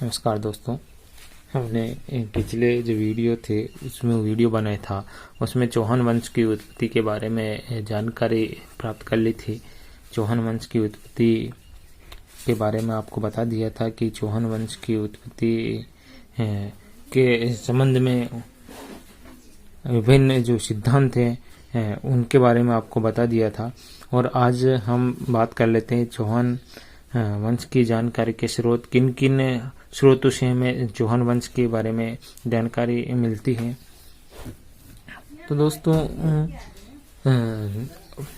नमस्कार दोस्तों, हमने पिछले जो वीडियो थे उसमें वीडियो बनाया था, उसमें चौहान वंश की उत्पत्ति के बारे में जानकारी प्राप्त कर ली थी। चौहान वंश की उत्पत्ति के बारे में आपको बता दिया था कि चौहान वंश की उत्पत्ति के संबंध में विभिन्न जो सिद्धांत हैं उनके बारे में आपको बता दिया था। और आज हम बात कर लेते हैं चौहान वंश की जानकारी के स्रोत, किन किन स्रोतों से हमें चौहान वंश के बारे में जानकारी मिलती है। तो दोस्तों,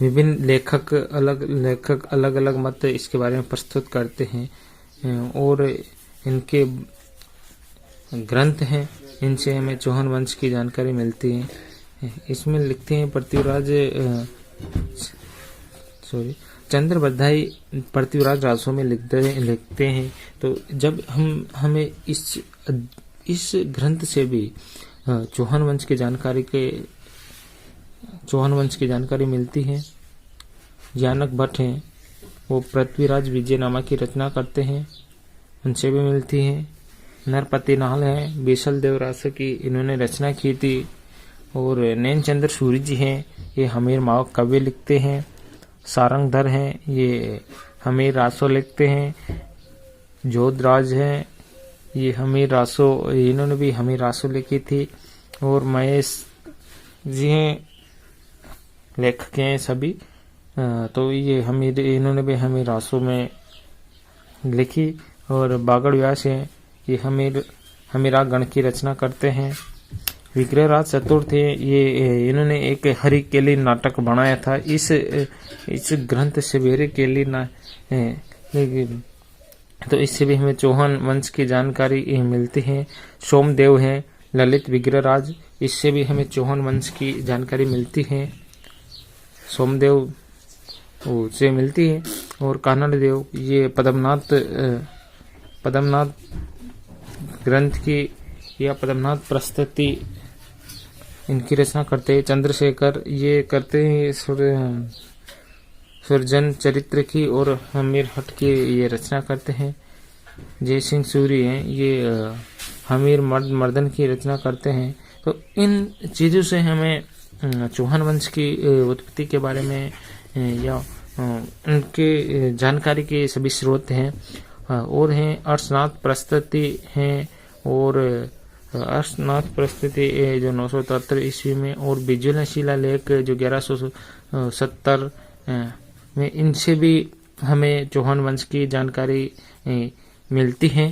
विभिन्न लेखक अलग अलग मत इसके बारे में प्रस्तुत करते हैं और इनके ग्रंथ हैं, इनसे हमें चौहान वंश की जानकारी मिलती है। इसमें लिखते हैं चंद्र बधाई पृथ्वीराज रासों में लिखते हैं। तो जब हमें इस ग्रंथ से भी चौहान वंश की जानकारी मिलती है। यानक भट्ट हैं, वो पृथ्वीराज विजयनामा की रचना करते हैं, उनसे भी मिलती है। नरपति नाल है, बीसल देव रासो की इन्होंने रचना की थी। और नैन चंद्र सूरी जी हैं, ये हमीर मावक कवि लिखते हैं। सारंगधर हैं, ये हमीर रासो लिखते हैं। जोधराज हैं, ये हमीर रासो, इन्होंने भी हमीर रासो लिखी थी। और महेश जी हैं, लेखक हैं सभी। तो ये इन्होंने भी हमीर रासो में लिखी। और बागड़ व्यास हैं, ये हमीरा गण की रचना करते हैं। विग्रहराज चतुर्थ है, ये इन्होंने एक हरि केली नाटक बनाया था। इस ग्रंथ से भी हरि केली तो इससे भी हमें चौहान वंश की जानकारी मिलती है। सोमदेव है, ललित विग्रहराज, इससे भी हमें चौहान वंश की जानकारी मिलती है। सोमदेव से मिलती है। और कानड़ देव, ये पद्मनाथ ग्रंथ की या पद्मनाथ प्रस्तुति इनकी रचना करते हैं। चंद्रशेखर ये करते हैं सुरजन चरित्र की और हमीर हट की ये रचना करते हैं। जय सिंह सूरी हैं, ये हमीर मर्दन की रचना करते हैं। तो इन चीज़ों से हमें चौहान वंश की उत्पत्ति के बारे में या उनके जानकारी के सभी स्रोत हैं। और हैं अर्शनाथ प्रस्तुति हैं, और अर्शनाथ प्रस्तुति जो 973 ईस्वी में, और बिजुल शिलालेख जो 1170 में, इनसे भी हमें चौहान वंश की जानकारी मिलती है।